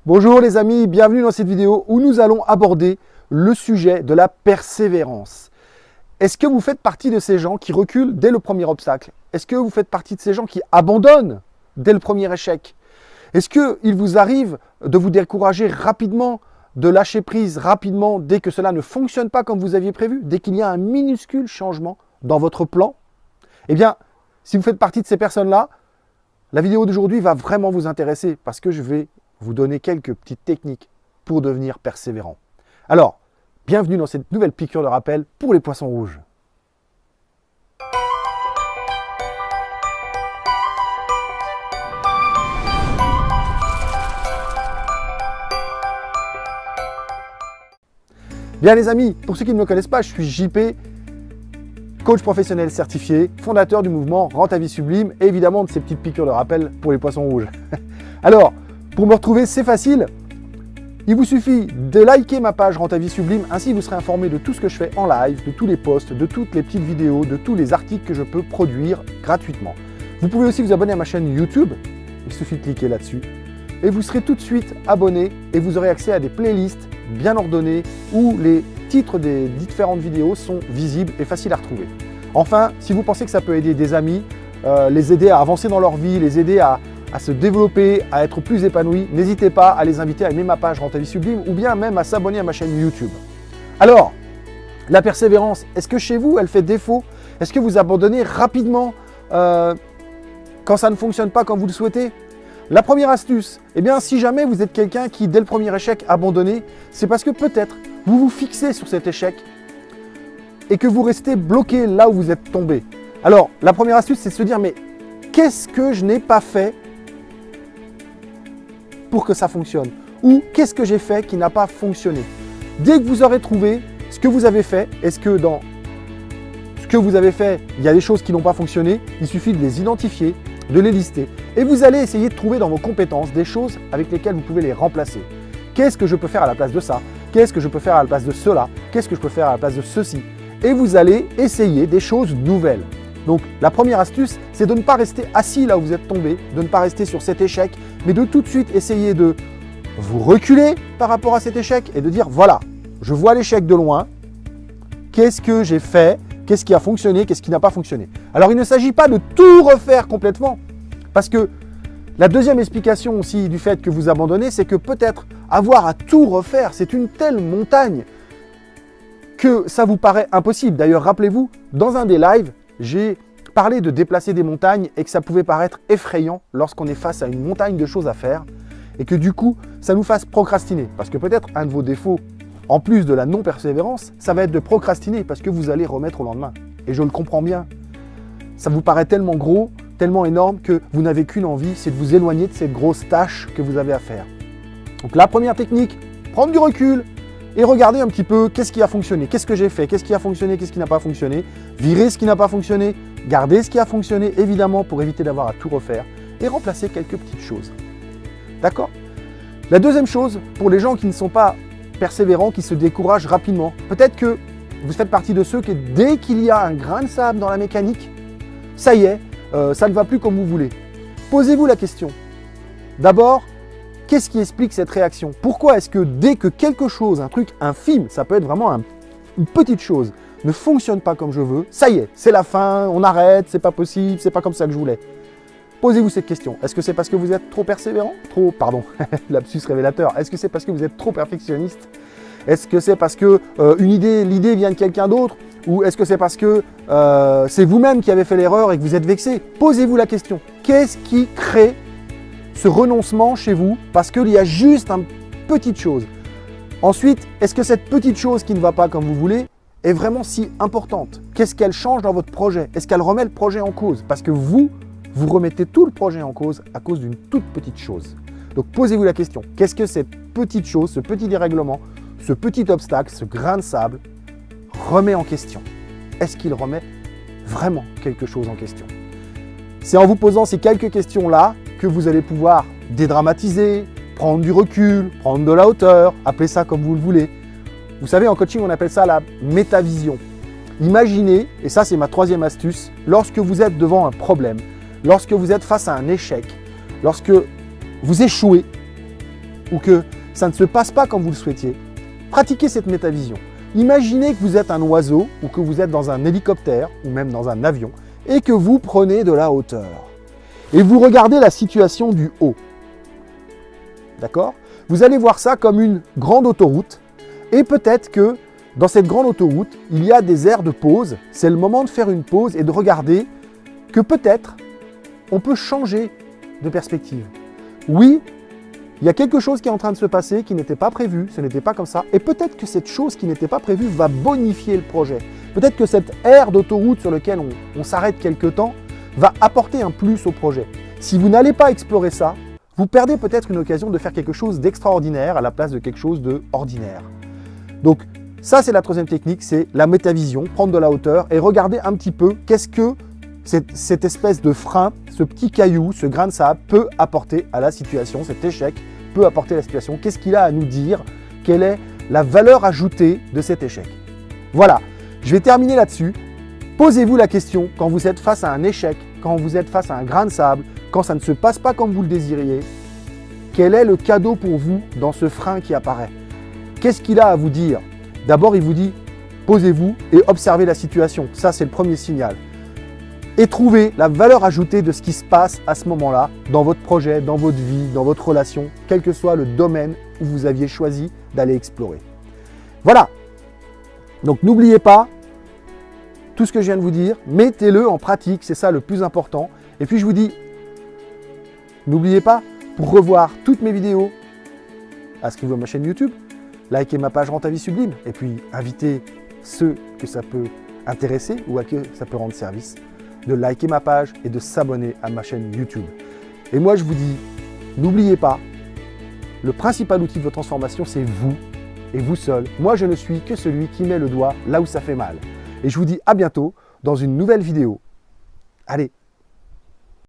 Bonjour les amis, bienvenue dans cette vidéo où nous allons aborder le sujet de la persévérance. Est-ce que vous faites partie de ces gens qui reculent dès le premier obstacle? Est-ce que vous faites partie de ces gens qui abandonnent dès le premier échec? Est-ce qu'il vous arrive de vous décourager rapidement, de lâcher prise rapidement dès que cela ne fonctionne pas comme vous aviez prévu, dès qu'il y a un minuscule changement dans votre plan? Eh bien, si vous faites partie de ces personnes-là, la vidéo d'aujourd'hui va vraiment vous intéresser parce que je vais vous donner quelques petites techniques pour devenir persévérant. Alors, bienvenue dans cette nouvelle piqûre de rappel pour les poissons rouges. Bien les amis, pour ceux qui ne me connaissent pas, je suis JP, coach professionnel certifié, fondateur du mouvement Rends ta vie sublime et évidemment de ces petites piqûres de rappel pour les poissons rouges. Alors, pour me retrouver, c'est facile. Il vous suffit de liker ma page Rends ta vie sublime, ainsi vous serez informé de tout ce que je fais en live, de tous les posts, de toutes les petites vidéos, de tous les articles que je peux produire gratuitement. Vous pouvez aussi vous abonner à ma chaîne YouTube, il suffit de cliquer là-dessus, et vous serez tout de suite abonné et vous aurez accès à des playlists bien ordonnées où les titres des différentes vidéos sont visibles et faciles à retrouver. Enfin, si vous pensez que ça peut aider des amis, les aider à avancer dans leur vie, les aider à se développer, à être plus épanoui, n'hésitez pas à les inviter à aimer ma page Rends ta vie sublime ou bien même à s'abonner à ma chaîne YouTube. Alors, la persévérance, est-ce que chez vous, elle fait défaut? Est-ce que vous abandonnez rapidement quand ça ne fonctionne pas comme vous le souhaitez? La première astuce, eh bien, si jamais vous êtes quelqu'un qui, dès le premier échec, abandonnez, c'est parce que peut-être vous vous fixez sur cet échec et que vous restez bloqué là où vous êtes tombé. Alors, la première astuce, c'est de se dire, mais qu'est-ce que je n'ai pas fait pour que ça fonctionne? Ou qu'est-ce que j'ai fait qui n'a pas fonctionné? Dès que vous aurez trouvé ce que vous avez fait, est-ce que dans ce que vous avez fait, il y a des choses qui n'ont pas fonctionné, il suffit de les identifier, de les lister. Et vous allez essayer de trouver dans vos compétences des choses avec lesquelles vous pouvez les remplacer. Qu'est-ce que je peux faire à la place de ça? Qu'est-ce que je peux faire à la place de cela? Qu'est-ce que je peux faire à la place de ceci? Et vous allez essayer des choses nouvelles. Donc la première astuce, c'est de ne pas rester assis là où vous êtes tombé, de ne pas rester sur cet échec, mais de tout de suite essayer de vous reculer par rapport à cet échec et de dire voilà, je vois l'échec de loin, qu'est-ce que j'ai fait, qu'est-ce qui a fonctionné, qu'est-ce qui n'a pas fonctionné. Alors il ne s'agit pas de tout refaire complètement, parce que la deuxième explication aussi du fait que vous abandonnez, c'est que peut-être avoir à tout refaire, c'est une telle montagne que ça vous paraît impossible. D'ailleurs, rappelez-vous, dans un des lives, j'ai parlé de déplacer des montagnes et que ça pouvait paraître effrayant lorsqu'on est face à une montagne de choses à faire et que du coup, ça nous fasse procrastiner. Parce que peut-être un de vos défauts, en plus de la non-persévérance, ça va être de procrastiner parce que vous allez remettre au lendemain. Et je le comprends bien. Ça vous paraît tellement gros, tellement énorme que vous n'avez qu'une envie, c'est de vous éloigner de cette grosse tâche que vous avez à faire. Donc la première technique, prendre du recul et regarder un petit peu qu'est-ce qui a fonctionné, qu'est-ce que j'ai fait, qu'est-ce qui a fonctionné, qu'est-ce qui n'a pas fonctionné, virer ce qui n'a pas fonctionné, garder ce qui a fonctionné, évidemment, pour éviter d'avoir à tout refaire et remplacer quelques petites choses. D'accord? La deuxième chose, pour les gens qui ne sont pas persévérants, qui se découragent rapidement, peut-être que vous faites partie de ceux que dès qu'il y a un grain de sable dans la mécanique, ça y est, ça ne va plus comme vous voulez. Posez-vous la question. D'abord, qu'est-ce qui explique cette réaction? Pourquoi est-ce que dès que quelque chose, un truc infime, ça peut être vraiment une petite chose, ne fonctionne pas comme je veux, ça y est, c'est la fin, on arrête, c'est pas possible, c'est pas comme ça que je voulais. Posez-vous cette question. Est-ce que c'est parce que vous êtes trop persévérant? Lapsus révélateur. Est-ce que c'est parce que vous êtes trop perfectionniste? Est-ce que c'est parce que l'idée vient de quelqu'un d'autre? Ou est-ce que c'est parce que c'est vous-même qui avez fait l'erreur et que vous êtes vexé? Posez-vous la question. Qu'est-ce qui crée ce renoncement chez vous parce qu'il y a juste une petite chose? Ensuite, est-ce que cette petite chose qui ne va pas comme vous voulez est vraiment si importante? Qu'est-ce qu'elle change dans votre projet? Est-ce qu'elle remet le projet en cause? Parce que vous remettez tout le projet en cause à cause d'une toute petite chose. Donc posez-vous la question. Qu'est-ce que cette petite chose, ce petit dérèglement, ce petit obstacle, ce grain de sable remet en question? Est-ce qu'il remet vraiment quelque chose en question? C'est en vous posant ces quelques questions-là que vous allez pouvoir dédramatiser, prendre du recul, prendre de la hauteur, appelez ça comme vous le voulez. Vous savez, en coaching, on appelle ça la métavision. Imaginez, et ça c'est ma troisième astuce, lorsque vous êtes devant un problème, lorsque vous êtes face à un échec, lorsque vous échouez, ou que ça ne se passe pas comme vous le souhaitiez, pratiquez cette métavision. Imaginez que vous êtes un oiseau ou que vous êtes dans un hélicoptère ou même dans un avion et que vous prenez de la hauteur. Et vous regardez la situation du haut. D'accord? Vous allez voir ça comme une grande autoroute et peut-être que dans cette grande autoroute, il y a des aires de pause. C'est le moment de faire une pause et de regarder que peut-être on peut changer de perspective. Oui, il y a quelque chose qui est en train de se passer qui n'était pas prévu, ce n'était pas comme ça. Et peut-être que cette chose qui n'était pas prévue va bonifier le projet. Peut-être que cette aire d'autoroute sur laquelle on s'arrête quelque temps va apporter un plus au projet. Si vous n'allez pas explorer ça, vous perdez peut-être une occasion de faire quelque chose d'extraordinaire à la place de quelque chose d'ordinaire. Donc ça, c'est la troisième technique, c'est la métavision, prendre de la hauteur et regarder un petit peu qu'est-ce que cette espèce de frein, ce petit caillou, ce grain de sable peut apporter à la situation, cet échec peut apporter à la situation, qu'est-ce qu'il a à nous dire, quelle est la valeur ajoutée de cet échec. Voilà, je vais terminer là-dessus. Posez-vous la question quand vous êtes face à un échec, quand vous êtes face à un grain de sable, quand ça ne se passe pas comme vous le désiriez, quel est le cadeau pour vous dans ce frein qui apparaît? Qu'est-ce qu'il a à vous dire? D'abord, il vous dit, posez-vous et observez la situation. Ça, c'est le premier signal. Et trouvez la valeur ajoutée de ce qui se passe à ce moment-là, dans votre projet, dans votre vie, dans votre relation, quel que soit le domaine où vous aviez choisi d'aller explorer. Voilà. Donc, n'oubliez pas tout ce que je viens de vous dire, mettez-le en pratique, c'est ça le plus important. Et puis, je vous dis, n'oubliez pas, pour revoir toutes mes vidéos, inscrivez-vous à ma chaîne YouTube, likez ma page Rends ta vie sublime, et puis invitez ceux que ça peut intéresser ou à qui ça peut rendre service, de liker ma page et de s'abonner à ma chaîne YouTube. Et moi, je vous dis, n'oubliez pas, le principal outil de votre transformation, c'est vous et vous seul. Moi, je ne suis que celui qui met le doigt là où ça fait mal. Et je vous dis à bientôt dans une nouvelle vidéo. Allez!